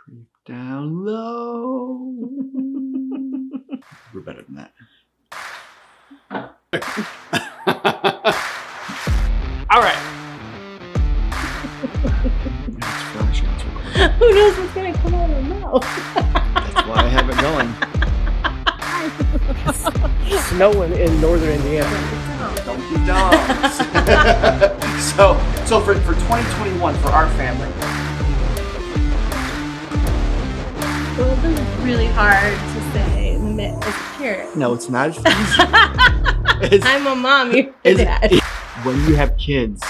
Creep down low. We're better than that. All right. Who knows what's going to come out of my mouth? That's why I have it going. It's snowing in northern Indiana. Don't be dumb. So for 2021, for our family. Well, this is really hard to say as a parent. No, it's not as easy. I'm a mom, you're a dad. When you have kids,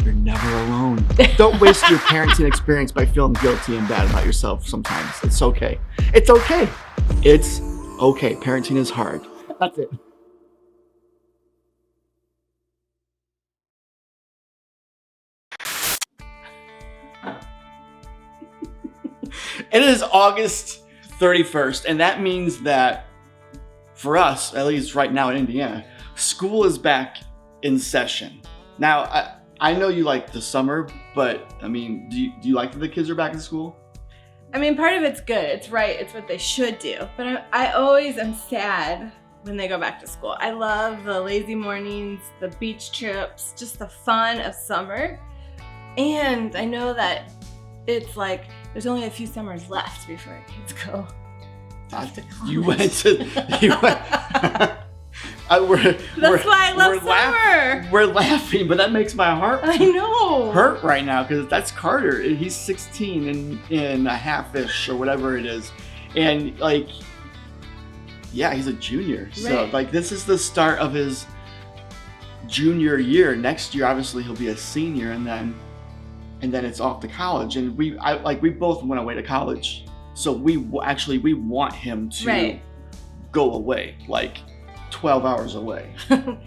you're never alone. Don't waste your parenting experience by feeling guilty and bad about yourself sometimes. It's okay. It's okay. It's okay. Parenting is hard. That's it. It is August 31st, and that means that for us, at least right now in Indiana, school is back in session. Now, I know you like the summer, but I mean, do you like that the kids are back in school? I mean, part of it's good. It's right. It's what they should do. But I always am sad when they go back to school. I love the lazy mornings, the beach trips, just the fun of summer. And I know that it's like there's only a few summers left before kids go off to college. That's why I love summer. We're laughing, but that makes my heart hurt right now because that's Carter. He's 16 and a half-ish or whatever it is. And like, yeah, he's a junior. Right. So like this is the start of his junior year. Next year, obviously, he'll be a senior and then it's off to college. And we both went away to college. So we want him to go away, like 12 hours away.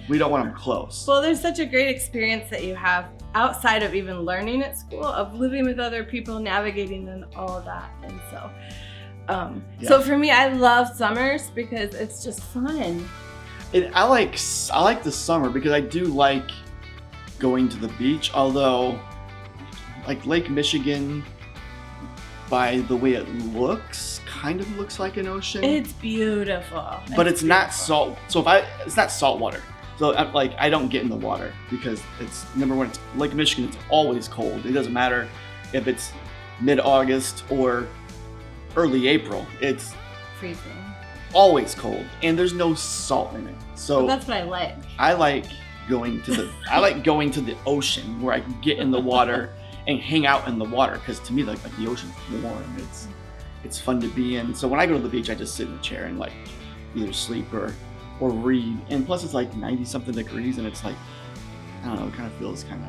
We don't want him close. Well, there's such a great experience that you have outside of even learning at school, of living with other people, navigating and all of that. And so, so for me, I love summers because it's just fun. I like the summer because I do like going to the beach, although like Lake Michigan, by the way it looks, kind of looks like an ocean. It's beautiful. But it's not salt. So it's not salt water. So I don't get in the water because it's, number one, it's Lake Michigan. It's always cold. It doesn't matter if it's mid-August or early April. It's freezing. Always cold, and there's no salt in it. So but that's what I like. I like going to the ocean where I can get in the water and hang out in the water, because to me like the ocean's warm. It's fun to be in. So when I go to the beach, I just sit in a chair and like either sleep or read. And plus it's like 90 something degrees and it's like, I don't know, it kind of feels kind of,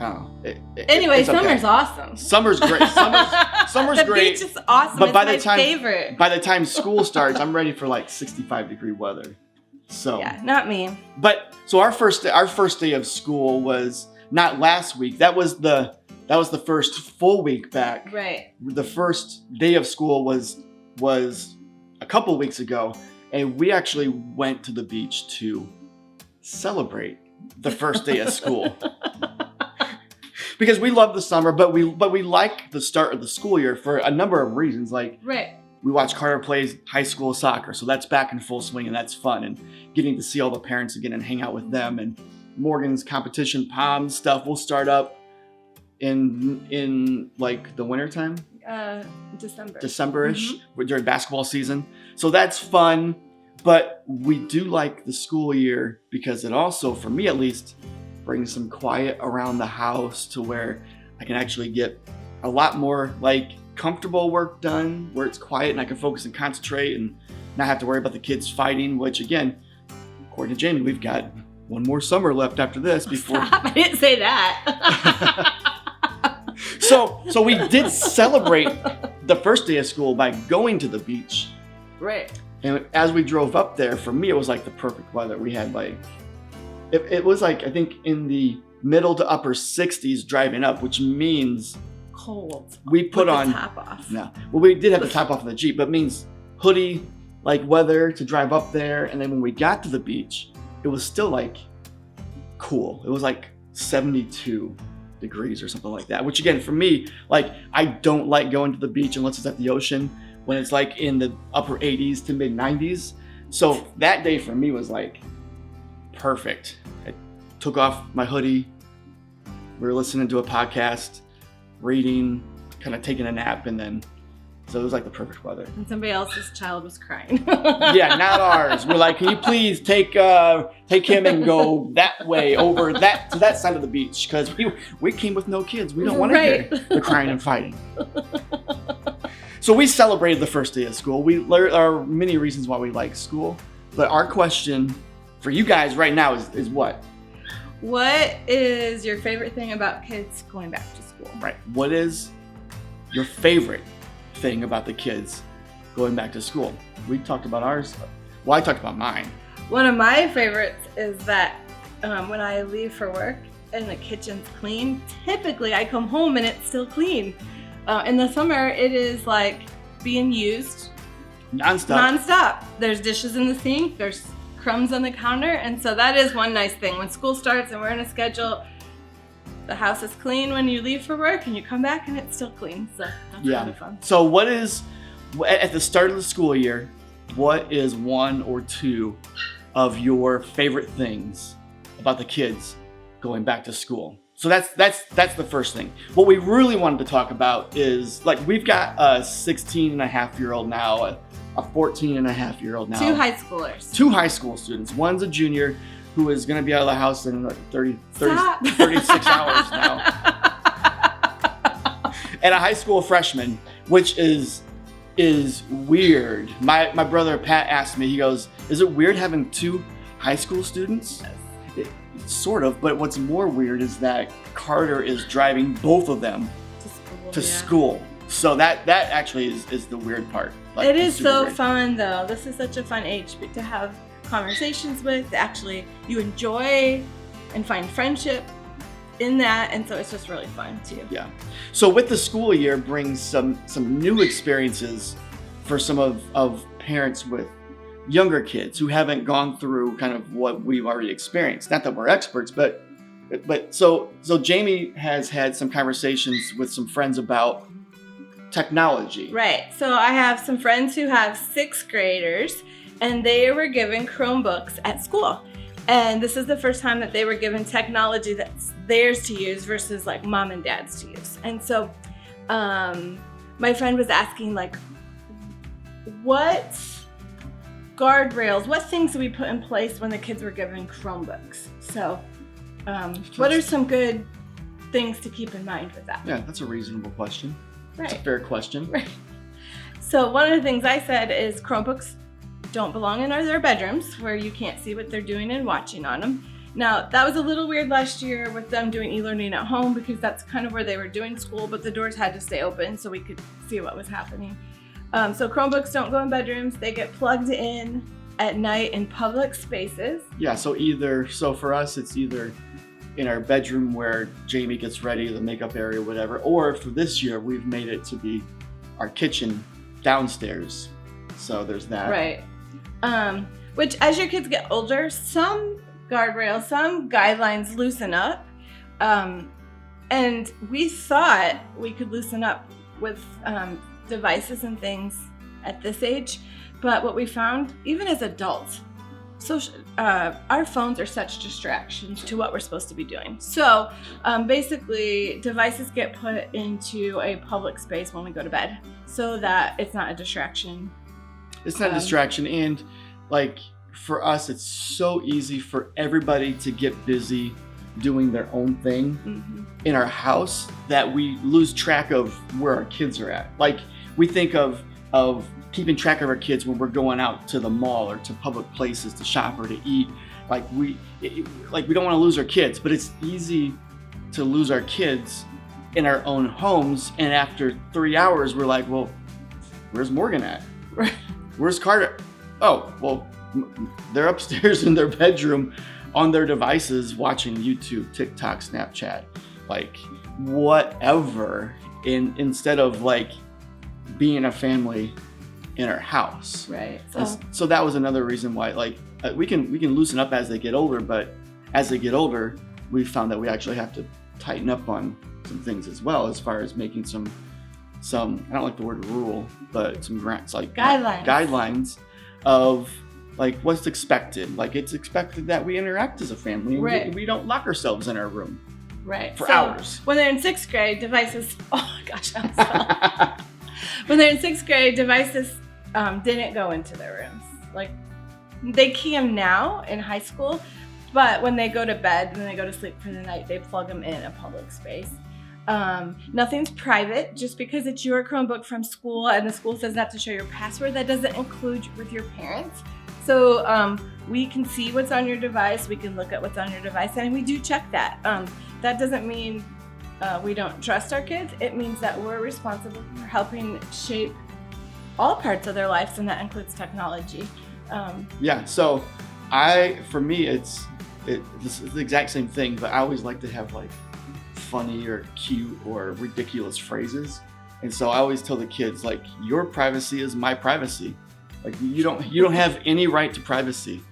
I don't know. Anyway, summer's awesome. Summer's great. Summer's the great. The beach is awesome. But it's my favorite. By the time school starts, I'm ready for like 65-degree weather. So yeah, not me. But so our first day of school was not last week. That was the first full week back. Right. The first day of school was a couple weeks ago, and we actually went to the beach to celebrate the first day of school. Because we love the summer, but we like the start of the school year for a number of reasons. Like we watch Carter plays high school soccer, so that's back in full swing and that's fun, and getting to see all the parents again and hang out with them. And Morgan's competition pom stuff will start up in like the winter time. December-ish, during basketball season. So that's fun, but we do like the school year because it also, for me at least, brings some quiet around the house to where I can actually get a lot more like comfortable work done, where it's quiet and I can focus and concentrate and not have to worry about the kids fighting, which again, according to Jami, we've got one more summer left after this before. Stop, I didn't say that. So we did celebrate the first day of school by going to the beach. Right. And as we drove up there, for me, it was like the perfect weather. We had like, it was like, I think in the middle to upper 60s driving up, which means cold. We put on the top off. No, well, we did have the top off on the Jeep, but it means hoodie like weather to drive up there. And then when we got to the beach, it was still like cool. It was like 72 degrees or something like that. Which again, for me, like I don't like going to the beach unless it's at the ocean when it's like in the upper 80s to mid 90s. So that day for me was like perfect. I took off my hoodie. We were listening to a podcast, reading, kind of taking a nap, and then so it was like the perfect weather. And somebody else's child was crying. Yeah, not ours. We're like, can you please take him and go that way over to that side of the beach? Because we came with no kids. We don't want to hear the crying and fighting. So we celebrated the first day of school. There are many reasons why we like school, but our question for you guys right now is what? What is your favorite thing about kids going back to school? Right. What is your favorite thing about the kids going back to school? We talked about ours. Well, I talked about mine. One of my favorites is that when I leave for work and the kitchen's clean, typically I come home and it's still clean. In the summer, it is like being used nonstop. There's dishes in the sink, there's crumbs on the counter, and so that is one nice thing. When school starts and we're in a schedule, the house is clean when you leave for work and you come back and it's still clean. So that's kind of fun. So what is, at the start of the school year, what is one or two of your favorite things about the kids going back to school? So that's the first thing. What we really wanted to talk about is, like, we've got a 16-and-a-half-year-old now, a 14-and-a-half-year-old now. Two high schoolers. Two high school students. One's a junior who is going to be out of the house in like 36 hours now. And a high school freshman, which is weird. My brother Pat asked me, he goes, is it weird having two high school students? Sort of, but what's more weird is that Carter is driving both of them to school. So that actually is the weird part. Like, it is so fun though. This is such a fun age to have conversations with, actually you enjoy and find friendship in that, and so it's just really fun too. Yeah. So with the school year brings some new experiences for some of parents with younger kids who haven't gone through kind of what we've already experienced. Not that we're experts, but so Jami has had some conversations with some friends about technology. Right. So I have some friends who have 6th graders, and they were given Chromebooks at school. And this is the first time that they were given technology that's theirs to use versus like mom and dad's to use. And so my friend was asking, like, what guardrails, what things do we put in place when the kids were given Chromebooks? So what are some good things to keep in mind with that? Yeah, that's a reasonable question. Right. It's a fair question. Right. So one of the things I said is Chromebooks don't belong in their bedrooms where you can't see what they're doing and watching on them. Now, that was a little weird last year with them doing e-learning at home because that's kind of where they were doing school, but the doors had to stay open so we could see what was happening. So Chromebooks don't go in bedrooms. They get plugged in at night in public spaces. Yeah, so for us, it's either in our bedroom where Jami gets ready, the makeup area, whatever, or for this year, we've made it to be our kitchen downstairs. So there's that. Right. Which, as your kids get older, some guardrails, some guidelines loosen up. And we thought we could loosen up with devices and things at this age, but what we found, even as adults, our phones are such distractions to what we're supposed to be doing. So basically, devices get put into a public space when we go to bed so that it's not a distraction. It's not a distraction, and like for us, it's so easy for everybody to get busy doing their own thing in our house that we lose track of where our kids are at. Like, we think of keeping track of our kids when we're going out to the mall or to public places to shop or to eat. Like we don't want to lose our kids, but it's easy to lose our kids in our own homes. And after 3 hours, we're like, well, where's Morgan at? Where's Carter? Oh, well, they're upstairs in their bedroom on their devices watching YouTube, TikTok, Snapchat, like whatever, instead of like being a family in our house. Right. So that was another reason why, like, we can loosen up as they get older, but as they get older, we found that we actually have to tighten up on some things as well, as far as making some I don't like the word rule, but some guidelines of like what's expected. Like it's expected that we interact as a family. Right. We don't lock ourselves in our room. Right. For hours. When they're in 6th grade, devices. Oh gosh, when they're in 6th grade, devices didn't go into their rooms. Like they can now in high school, but when they go to bed and they go to sleep for the night, they plug them in a public space. Nothing's private. Just because it's your Chromebook from school and the school says not to show your password, that doesn't include with your parents. So we can see what's on your device. We can look at what's on your device, and we do check that. That doesn't mean we don't trust our kids. It means that we're responsible for helping shape all parts of their lives, and that includes technology. So for me, this is the exact same thing, but I always like to have like funny or cute or ridiculous phrases. And so I always tell the kids, like, your privacy is my privacy. Like you don't have any right to privacy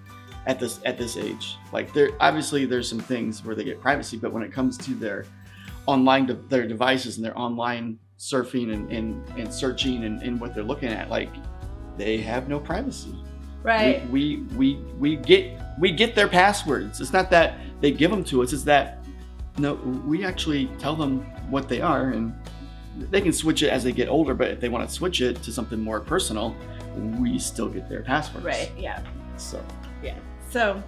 at this age. Like there's some things where they get privacy, but when it comes to their their devices and their online surfing and searching and what they're looking at, like they have no privacy. Right. We get their passwords. It's not that they give them to us. It's that no, we actually tell them what they are, and they can switch it as they get older. But if they want to switch it to something more personal, we still get their passwords. Right. Yeah. So. Yeah. So,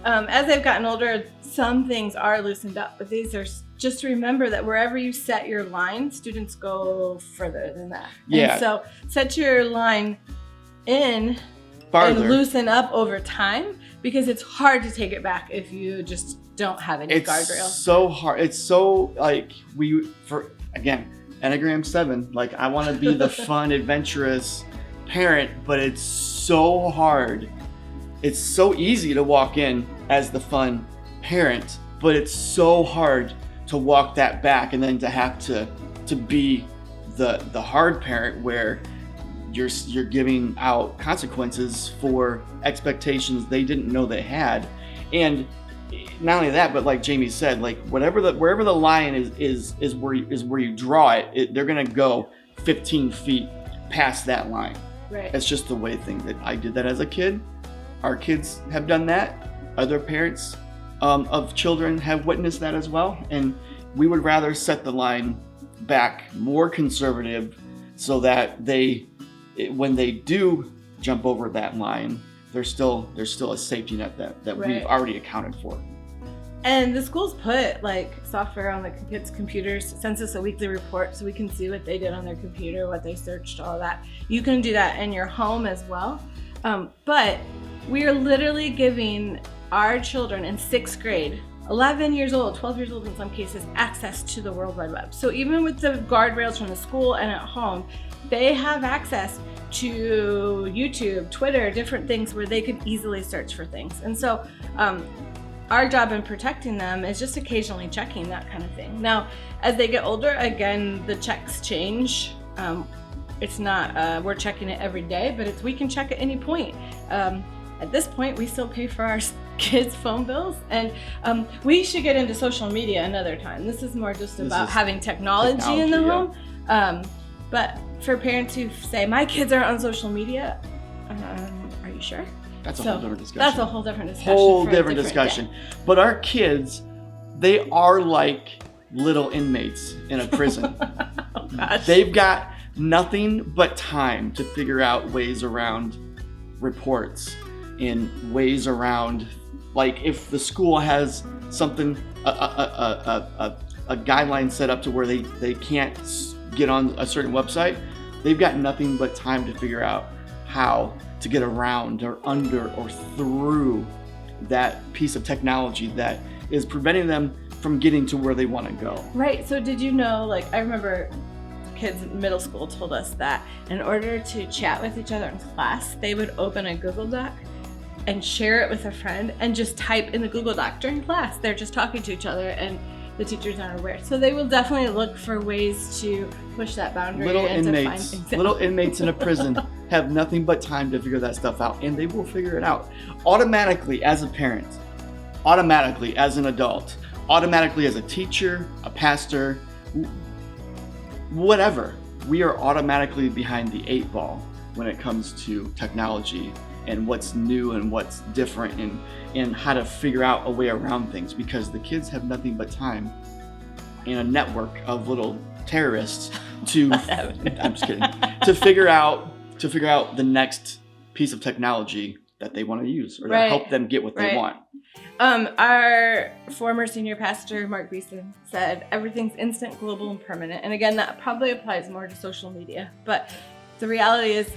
as they've gotten older, some things are loosened up, but these are just remember that wherever you set your line, students go further than that. Yeah. And so set your line in farther and loosen up over time, because it's hard to take it back if you just don't have any guardrails. It's so hard. It's so like Enneagram 7. Like I want to be the fun, adventurous parent, but it's so hard. It's so easy to walk in as the fun parent, but it's so hard to walk that back and then to have to be the hard parent where you're giving out consequences for expectations they didn't know they had. And not only that, but like Jami said, like wherever the line is where you draw it, they're gonna go 15 feet past that line. Right. It's just the way that I did that as a kid. Our kids have done that. Other parents of children have witnessed that as well. And we would rather set the line back more conservative so that when they do jump over that line, there's still a safety net that right. We've already accounted for. And the schools put like software on the kids' computers, sends us a weekly report so we can see what they did on their computer, what they searched, all that. You can do that in your home as well. But we are literally giving our children in 6th grade, 11 years old, 12 years old in some cases, access to the World Wide Web. So even with the guardrails from the school and at home, they have access to YouTube, Twitter, different things where they could easily search for things. And so our job in protecting them is just occasionally checking that kind of thing. Now, as they get older, again, the checks change. It's not, we're checking it every day, but we can check at any point. At this point, we still pay for our kids' phone bills, and we should get into social media another time. This is more just about having technology in the home. But for parents who say, my kids aren't on social media, are you sure? That's a whole different discussion. That's a whole different discussion. Day. But our kids, they are like little inmates in a prison. Oh, gosh. They've got nothing but time to figure out ways around reports and ways around, like if the school has something, a guideline set up to where they can't get on a certain website, they've got nothing but time to figure out how to get around or under or through that piece of technology that is preventing them from getting to where they want to go. Right. So did you know, like, I remember kids in middle school told us that in order to chat with each other in class, they would open a Google Doc and share it with a friend and just type in the Google Doc during class. They're just talking to each other and the teachers aren't aware. So they will definitely look for ways to push that boundary. Little inmates in a prison have nothing but time to figure that stuff out, and they will figure it out automatically as a parent, automatically as an adult. automatically, as a teacher, a pastor, whatever, we are automatically behind the 8 ball when it comes to technology and what's new and what's different and how to figure out a way around things, because the kids have nothing but time and a network of little terrorists to I'm just kidding, to figure out the next piece of technology that they want to use, or that help them get what they want. Our former senior pastor, Mark Beeson, said everything's instant, global, and permanent. And again, that probably applies more to social media. But the reality is,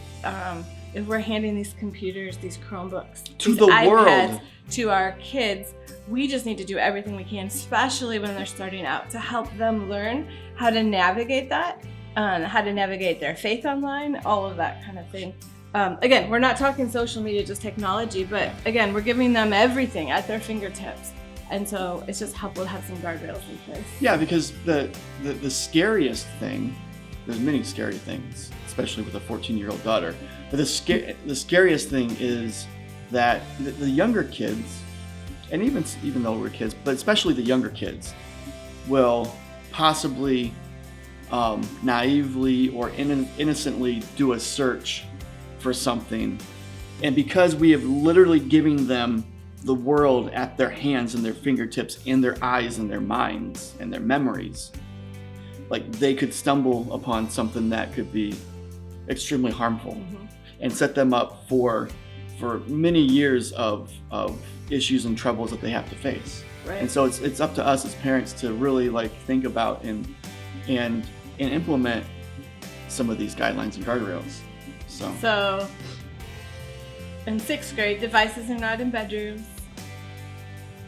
if we're handing these computers, these Chromebooks, to these the iPads world, to our kids, we just need to do everything we can, especially when they're starting out, to help them learn how to navigate that, how to navigate their faith online, all of that kind of thing. Again, we're not talking social media, just technology, but again, we're giving them everything at their fingertips. And so it's just helpful to have some guardrails in place. Yeah, because the scariest thing, there's many scary things, especially with a 14-year-old daughter, but the scariest thing is that the younger kids, and even though we're kids, but especially the younger kids, will possibly naively or innocently do a search for something, and because we have literally given them the world at their hands and their fingertips, in their eyes and their minds and their memories, like they could stumble upon something that could be extremely harmful and set them up for many years of issues and troubles that they have to face. And so it's up to us as parents to really think about and implement some of these guidelines and guardrails. So in 6th grade, devices are not in bedrooms.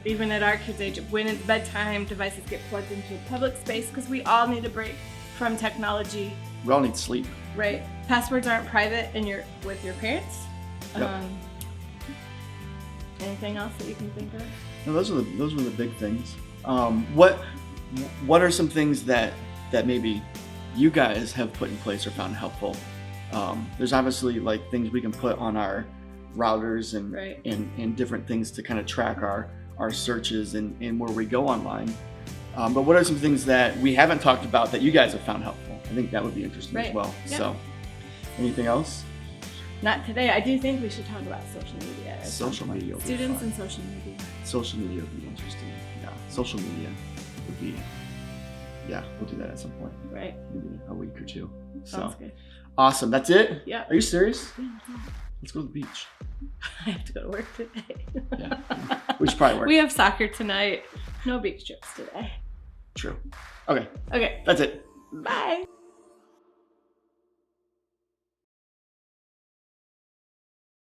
Even at our kids' age, when it's bedtime, devices get plugged into a public space, because we all need a break from technology. We all need sleep. Right. Passwords aren't private with your parents. Yep. Anything else that you can think of? No, those were the big things. What are some things that maybe you guys have put in place or found helpful? There's obviously things we can put on our routers and different things to kind of track our searches and where we go online. But what are some things that we haven't talked about that you guys have found helpful? I think that would be interesting as well. Yeah. So, anything else? Not today. I do think we should talk about social media. Social media. Students and social media. Social media would be interesting. Yeah, social media would be. Yeah, we'll do that at some point. Right. Maybe a week or two. Sounds good. Awesome. That's it? Yeah. Are you serious? Yeah. Let's go to the beach. I have to go to work today. Yeah. We should probably work. We have soccer tonight. No beach trips today. True. Okay. Okay. That's it. Bye.